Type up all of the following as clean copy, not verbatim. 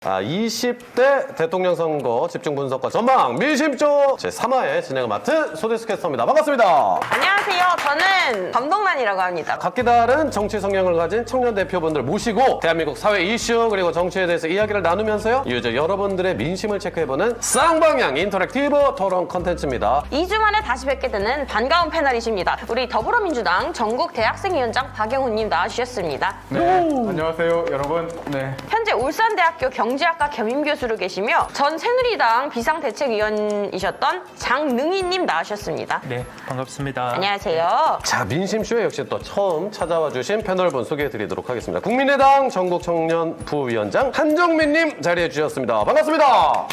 20대 대통령 선거 집중 분석과 전망 민심조 제3화의 진행을 맡은 소데스 캐스터입니다. 반갑습니다. 안녕하세요. 저는 감동란이라고 합니다. 각기 다른 정치 성향을 가진 청년 대표분들 모시고 대한민국 사회 이슈 그리고 정치에 대해서 이야기를 나누면서요. 유저 여러분들의 민심을 체크해보는 쌍방향 인터랙티브 토론 컨텐츠입니다. 2주 만에 다시 뵙게 되는 반가운 패널이십니다. 우리 더불어민주당 전국 대학생위원장 박영훈님 나와주셨습니다. 네, 안녕하세요, 여러분. 네. 현재 울산대학교 경제학과 겸임교수로 계시며 전 새누리당 비상대책위원이셨던 장능희님 나와주셨습니다. 네, 반갑습니다. 안녕하세요. 자, 민심쇼에 역시 또 처음 찾아와 주신 패널분 소개해드리도록 하겠습니다. 국민의당 전국 청년 부위원장 한정민님 자리해 주셨습니다. 반갑습니다.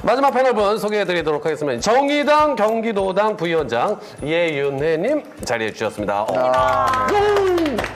마지막 패널분 소개해드리도록 하겠습니다. 정의당 경기도당 부위원장 예윤혜님 자리해 주셨습니다.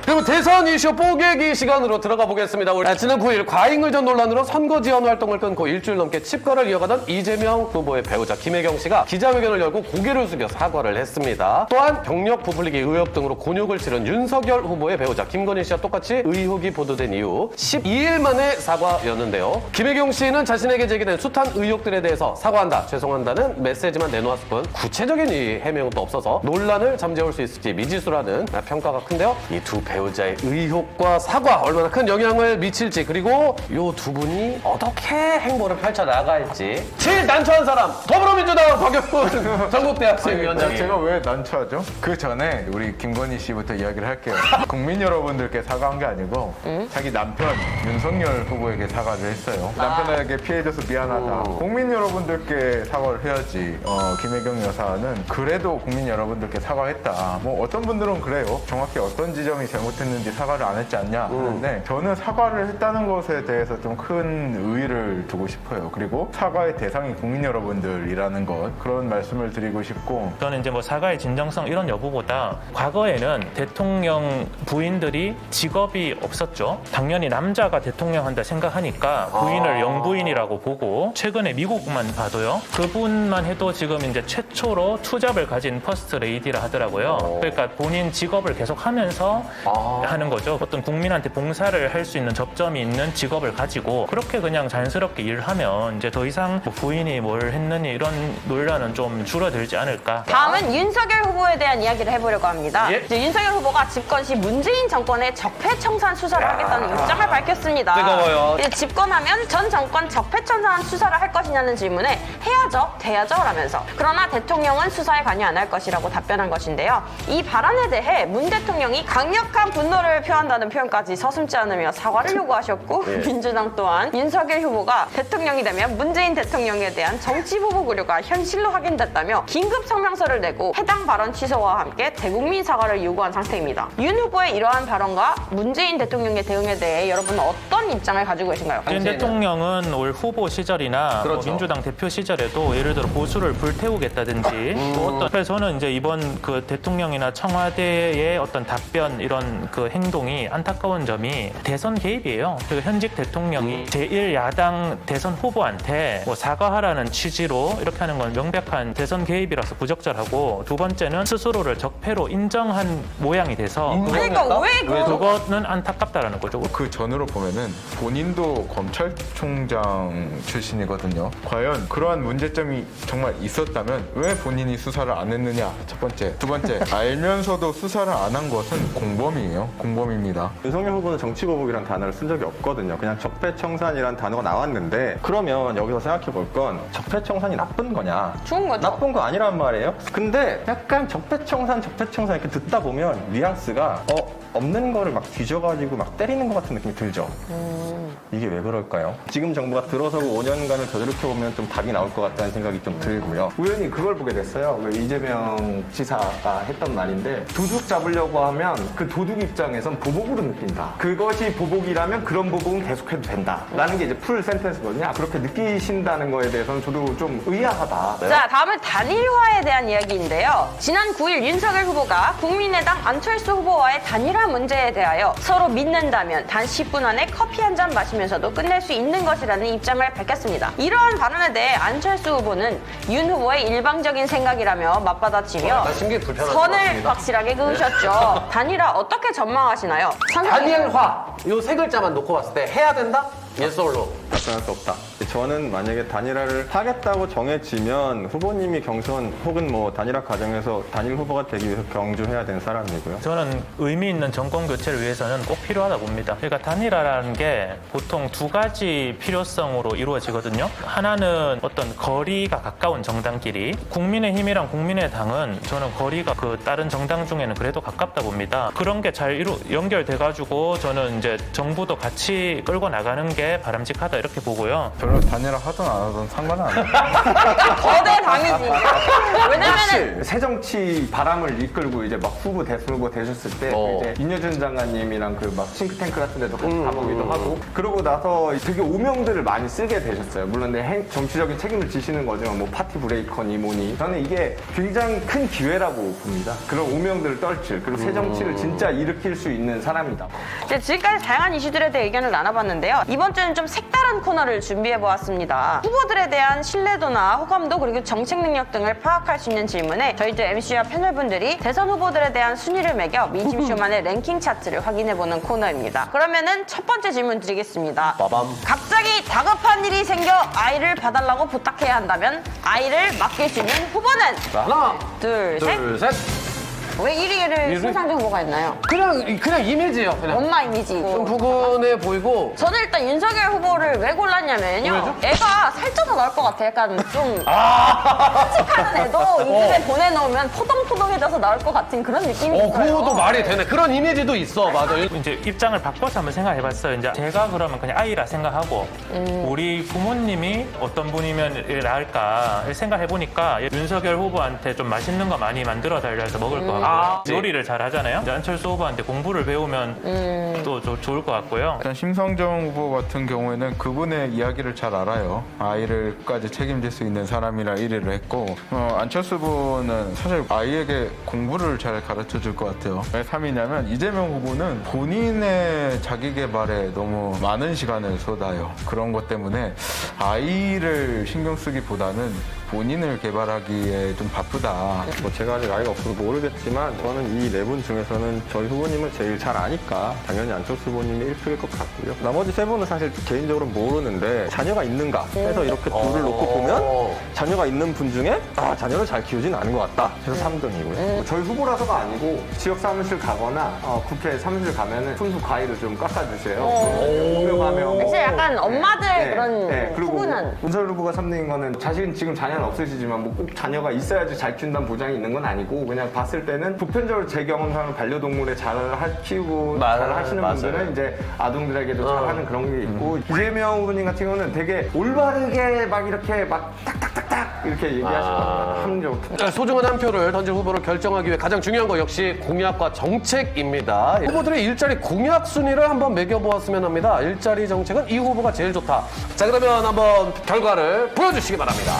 그리고 대선 이슈 뽀개기 시간으로 들어가 보겠습니다. 우리 지난 9일 과잉의전 논란으로 선거 지원 활동을 끊고 일주일 넘게 칩거를 이어가던 이재명 후보의 배우자 김혜경 씨가 기자회견을 열고 고개를 숙여 사과를 했습니다. 또한 경력 부풀리기 의혹 등으로 곤욕을 치른 윤석열 후보의 배우자 김건희 씨와 똑같이 의혹이 보도된 이후 12일 만에 사과였는데요. 김혜경 씨는 자신에게 제기된 숱한 의혹들에 대해서 사과한다, 죄송한다는 메시지만 내놓았을 뿐 구체적인 이 해명도 없어서 논란을 잠재울 수 있을지 미지수라는 평가가 큰데요. 이 두 배우자의 의혹과 사과 얼마나 큰 영향을 미칠지 그리고 이 두 분이 어떻게 행보를 펼쳐나갈지 제일 난처한 사람 더불어민주당 박영훈 전국대학생위원장님. 제가 왜 난처하죠? 그 전에 우리 김건희 씨부터 이야기를 할게요. 국민 여러분들께 사과한 게 아니고 자기 남편 윤석열 후보에게 사과를 했어요. 남편에게 피해줘서 미안하다. 국민 여러분들께 사과를 해야지. 김혜경 여사는 그래도 국민 여러분들께 사과했다. 뭐 어떤 분들은 그래요. 정확히 어떤 지점이 잘못했는지 사과를 안 했지 않냐 하는데 저는 사과를 했다는 것에 대해서 좀 큰 의의를 두고 싶어요. 그리고 사과의 대상이 국민 여러분들이라는 것 그런 말씀을 드리고 싶고 저는 이제 뭐 사과의 진정성 이런 여부보다 과거에는 대통령 부인들이 직업이 없었죠. 당연히 남자가 대통령 한다 생각하니까 부인을 영부인이라고 보고 최근에 미국만 봐도요. 그분만 해도 지금 이제 최초로 투잡을 가진 퍼스트 레이디라 하더라고요. 그러니까 본인 직업을 계속 하면서 하는 거죠. 어떤 국민한테 봉사를 할 수 있는 접점이 있는 직업을 가지고 그렇게 그냥 자연스럽게 일을 하면 이제 더 이상 뭐 부인이 뭘 했느니 이런 논란은 좀 줄어들지 않을까. 다음은 윤석열 후보에 대한 이야기를 해보려고 합니다. 예? 이제 윤석열 후보가 집권 시 문재인 정권의 적폐청산 수사를 하겠다는 입장을 밝혔습니다. 뜨거워요. 이제 집권하면 전 정권 적폐청산 수사를 할 것이냐는 질문에 해야죠, 돼야죠 라면서 그러나 대통령은 수사에 관여 안 할 것이라고 답변한 것인데요. 이 발언에 대해 문 대통령이 강력한 분노를 표한다는 표현까지 서슴지 않으며 사과를 요구하셨고 예. 민주당 또한 윤석열 후보가 대통령이 되면 문재인 대통령에 대한 정치 보복 우려가 현실로 확인됐다며 긴급 성명서를 내고 해당 발언 취소와 함께 대국민 사과를 요구한 상태입니다. 윤 후보의 이러한 발언과 문재인 대통령의 대응에 대해 여러분은 어떤 입장을 가지고 계신가요? 윤 대통령은 올 후보 시절이나 그렇죠. 뭐 민주당 대표 시절에도 예를 들어 보수를 불태우겠다든지 또 어떤 그래서 저는 이제 이번 그 대통령이나 청와대의 어떤 답변 이런 그 행동이 안타까운 점이 대선 개입이에요. 그 현직 대통령이 제1야당 대선 후보한테 뭐 사과하라는 취지로 이렇게 하는 건 명백한 대선 개입이라서 부적절하고 두 번째는 스스로를 적폐로 인정한 모양이 돼서 그러니까 왜 그거는 안타깝다라는 거죠. 그 전으로 보면은 본인도 검찰총장 출신이거든요. 과연 그러한 문제점이 정말 있었다면 왜 본인이 수사를 안 했느냐 첫 번째. 두 번째 알면서도 수사를 안 한 것은 공범이에요. 공범입니다. 윤석열 후보는 정치보복이라는 단어를 쓴 적이 없거든요. 그냥 적폐청산이라는 단어가 나왔는데 그러면 여기서 생각해 볼 건 적폐청산이 나쁜 거냐? 좋은 거죠. 나쁜 거 아니란 말이에요. 근데 약간 적폐청산 이렇게 듣다 보면 뉘앙스가 없는 거를 막 뒤져가지고 막 때리는 것 같은 느낌이 들죠. 이게 왜 그럴까요? 지금 정부가 들어서고 5년간을 되돌이켜보면 좀 답이 나올 것 같다는 생각이 좀 들고요. 우연히 그걸 보게 됐어요. 그 이재명 지사가 했던 말인데 도둑 잡으려고 하면 그 도둑 입장에선 보복으로 느낀다. 그것이 보복이라면 그런 보복은 계속해도 된다. 라는 게 이제 풀 센텐스거든요. 그렇게 느끼신다는 거에 대해서는 저도 좀 의아하다. 자, 다음은 단일화에 대한 이야기인데요. 지난 9일 윤석열 후보가 국민의당 안철수 후보와의 단일화 문제에 대하여 서로 믿는다면 단 10분 안에 커피 한 잔 마시면서도 끝낼 수 있는 것이라는 입장을 밝혔습니다. 이러한 발언에 대해 안철수 후보는 윤 후보의 일방적인 생각이라며 맞받아치며 심기 불편한 것 선을 같습니다. 확실하게 그으셨죠. 단일화 어떻게 어떻게 전망하시나요? 단일화 요 세 글자만 놓고 봤을 때 해야 된다? yes or no? 답변할 수 없다. 저는 만약에 단일화를 하겠다고 정해지면 후보님이 경선 혹은 뭐 단일화 과정에서 단일 후보가 되기 위해서 경주해야 되는 사람이고요. 저는 의미 있는 정권 교체를 위해서는 꼭 필요하다 봅니다. 그러니까 단일화라는 게 보통 두 가지 필요성으로 이루어지거든요. 하나는 어떤 거리가 가까운 정당끼리, 국민의힘이랑 국민의당은 저는 거리가 그 다른 정당 중에는 그래도 가깝다 봅니다. 그런 게 잘 연결돼가지고 저는 이제 정부도 같이 끌고 나가는 게 바람직하다 이렇게 보고요. 별로 단일화 하든 안 하든 상관은 안 해요. 거대 당이지. 왜냐면은 새정치 바람을 이끌고 이제 막 후보 대선 후보 되셨을 때 이제 인여준 장관님이랑 그 막 싱크탱크 같은 데도 같이 가보기도 하고 그러고 나서 되게 오명들을 많이 쓰게 되셨어요. 물론 정치적인 책임을 지시는 거지만 뭐 파티 브레이커니 뭐니 저는 이게 굉장히 큰 기회라고 봅니다. 그런 오명들을 떨칠 그리고 새정치를 진짜 일으킬 수 있는 사람이다. 네, 지금까지 다양한 이슈들에 대해 의견을 나눠봤는데요. 이번 주는 좀 색다른 코너를 준비해보았습니다. 후보들에 대한 신뢰도나 호감도 그리고 정책 능력 등을 파악할 수 있는 질문에 저희들 MC와 패널분들이 대선 후보들에 대한 순위를 매겨 민심쇼만의 랭킹 차트를 확인해보는 코너입니다. 그러면은 첫 번째 질문 드리겠습니다. 빠밤. 갑자기 다급한 일이 생겨 아이를 봐달라고 부탁해야 한다면 아이를 맡길 수 있는 후보는 자, 하나, 둘, 셋. 둘, 셋. 왜 1위를 신상정 후보가 했나요? 그냥 이미지예요. 그냥 엄마 이미지. 좀 부근해 보이고. 저는 일단 윤석열 후보를 왜 골랐냐면요. 애가 살쪄서 나올 것 같아. 약간 좀 칙칙한 애도 이 집에 보내놓으면 포동포동해져서 나올 것 같은 그런 느낌이 있어요. 그것도 말이 되네. 그런 이미지도 있어. 맞아. 이제 입장을 바꿔서 한번 생각해봤어요. 이제 제가 그러면 그냥 아이라 생각하고 우리 부모님이 어떤 분이면 나을까 생각해보니까 윤석열 후보한테 좀 맛있는 거 많이 만들어 달라서 먹을 것 같고요. 요리를 잘 하잖아요. 이제 안철수 후보한테 공부를 배우면 또 좋을 것 같고요. 일단 심상정 후보 같은 경우에는 그분의 이야기를 잘 알아요. 아이를까지 책임질 수 있는 사람이라 1위를 했고 안철수 후보는 사실 아이에게 공부를 잘 가르쳐 줄 것 같아요. 왜 3위냐면 이재명 후보는 본인의 자기 개발에 너무 많은 시간을 쏟아요. 그런 것 때문에 아이를 신경 쓰기보다는 본인을 개발하기에 좀 바쁘다. 뭐 제가 아직 아이가 없어서 모르겠지만 저는 이 네 분 중에서는 저희 후보님을 제일 잘 아니까 당연히 안철수 후보님이 1표일 것 같고요. 나머지 세 분은 사실 개인적으로 모르는데 자녀가 있는가 해서 이렇게 둘을 놓고 보면 자녀가 있는 분 중에 자녀를 잘 키우진 않은 것 같다 해서 3등이고요. 저희 후보라서가 아니고 지역 사무실 가거나 국회 사무실 가면은 순수 과일을 좀 깎아주세요. 오묘가면 사실 약간 엄마들 그런 그리고 푸근한. 윤석열 후보가 3등인 거는 자식은 지금 자녀는 없으시지만 뭐 꼭 자녀가 있어야지 잘 키운다는 보장이 있는 건 아니고 그냥 봤을 때는 보편적으로 제 경험상은 반려동물에 잘 키우고 잘 하시는 분들은 이제 아동들에게도 잘 하는 그런 게 있고 이재명 후보님 같은 경우는 되게 올바르게 막 이렇게 막 탁탁탁탁 이렇게 얘기하실 겁니다. 합리적으로. 소중한 한 표를 던질 후보를 결정하기 위해 가장 중요한 거 역시 공약과 정책입니다. 후보들의 일자리 공약 순위를 한번 매겨보았으면 합니다. 일자리 정책은 이 후보가 제일 좋다. 자, 그러면 한번 결과를 보여주시기 바랍니다.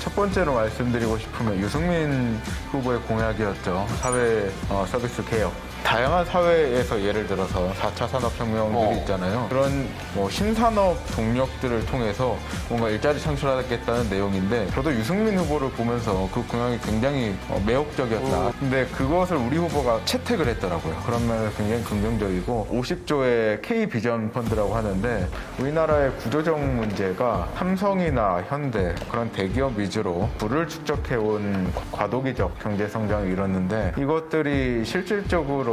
첫 번째로 말씀드리고 싶으면 유승민 후보의 공약이었죠. 사회 서비스 개혁. 다양한 사회에서 예를 들어서 4차 산업혁명들이 있잖아요. 그런 뭐 신산업 동력들을 통해서 뭔가 일자리 창출하겠다는 내용인데 저도 유승민 후보를 보면서 그 공약이 굉장히 매혹적이었다. 근데 그것을 우리 후보가 채택을 했더라고요. 그런 면에서 굉장히 긍정적이고 50조의 K비전 펀드라고 하는데 우리나라의 구조적 문제가 삼성이나 현대 그런 대기업 위주로 부를 축적해온 과도기적 경제성장을 이뤘는데 이것들이 실질적으로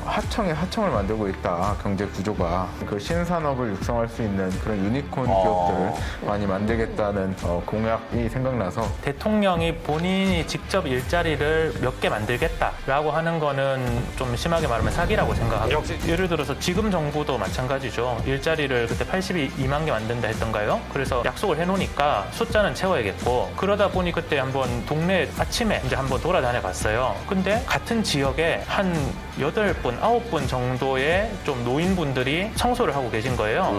하청에 하청을 만들고 있다. 경제 구조가. 그 신산업을 육성할 수 있는 그런 유니콘 기업들을 많이 만들겠다는 공약이 생각나서 대통령이 본인이 직접 일자리를 몇 개 만들겠다라고 하는 거는 좀 심하게 말하면 사기라고 생각하고 예를 들어서 지금 정부도 마찬가지죠. 일자리를 그때 82만 개 만든다 했던가요? 그래서 약속을 해놓으니까 숫자는 채워야겠고 그러다 보니 그때 한번 동네 아침에 이제 한번 돌아다녀 봤어요. 근데 같은 지역에 한 8분, 9분 정도의 좀 노인분들이 청소를 하고 계신 거예요.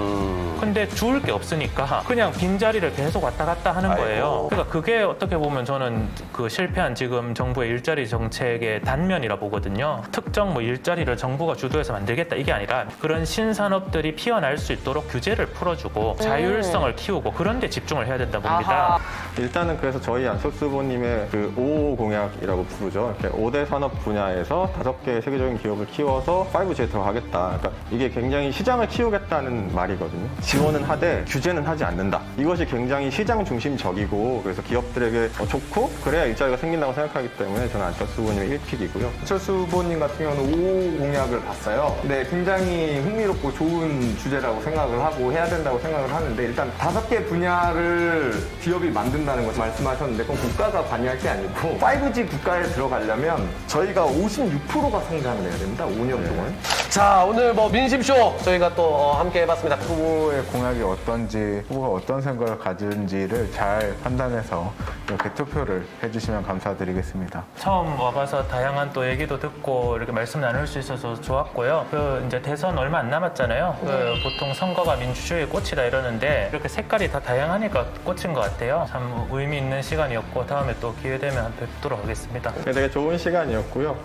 근데 주울 게 없으니까 그냥 빈자리를 계속 왔다 갔다 하는 거예요. 그러니까 그게 어떻게 보면 저는 그 실패한 지금 정부의 일자리 정책의 단면이라 보거든요. 특정 뭐 일자리를 정부가 주도해서 만들겠다 이게 아니라 그런 신산업들이 피어날 수 있도록 규제를 풀어주고 자율성을 키우고 그런 데 집중을 해야 된다 봅니다. 일단은 그래서 저희 안철수 후보님의 그 5 공약이라고 부르죠. 이렇게 5대 산업 분야에서 5개의 세계적 세계적인 기업을 키워서 5G에 들어가겠다. 그러니까 이게 굉장히 시장을 키우겠다는 말이거든요. 지원은 하되 규제는 하지 않는다. 이것이 굉장히 시장 중심적이고 그래서 기업들에게 좋고 그래야 일자리가 생긴다고 생각하기 때문에 저는 안철수 후보님의 1픽이고요. 안철수 후보님 같은 경우는 5 공약을 봤어요. 근데 굉장히 흥미롭고 좋은 주제라고 생각을 하고 해야 된다고 생각을 하는데 일단 5개 분야를 기업이 만든다는 것을 말씀하셨는데 그건 국가가 관여할 게 아니고 5G 국가에 들어가려면 저희가 56%가 성장을 해야 됩니다. 5년 동안. 자, 오늘 뭐 민심쇼 저희가 또 함께 해봤습니다. 후보의 공약이 어떤지, 후보가 어떤 생각을 가지는지를 잘 판단해서 이렇게 투표를 해주시면 감사드리겠습니다. 처음 와봐서 다양한 또 얘기도 듣고 이렇게 말씀 나눌 수 있어서 좋았고요. 이제 대선 얼마 안 남았잖아요. 보통 선거가 민주주의의 꽃이다 이러는데 이렇게 색깔이 다 다양하니까 꽃인 것 같아요. 참 의미 있는 시간이었고 다음에 또 기회 되면 뵙도록 하겠습니다. 되게 좋은 시간이었고요.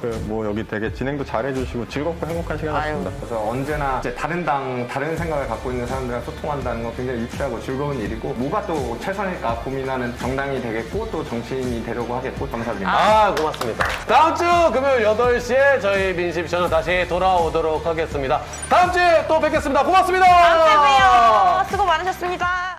여기 되게 진행도 잘해주시고 즐겁고 행복한 시간이었습니다. 그래서 언제나 이제 다른 당, 다른 생각을 갖고 있는 사람들이랑 소통한다는 건 굉장히 유쾌하고 즐거운 일이고 뭐가 또 최선일까 고민하는 정당이 되겠고 또 정치인이 되려고 하겠고 감사드립니다. 아, 고맙습니다. 다음 주 금요일 8시에 저희 민심쇼는 다시 돌아오도록 하겠습니다. 다음 주에 또 뵙겠습니다. 고맙습니다. 다음 주에 봬요. 수고 많으셨습니다.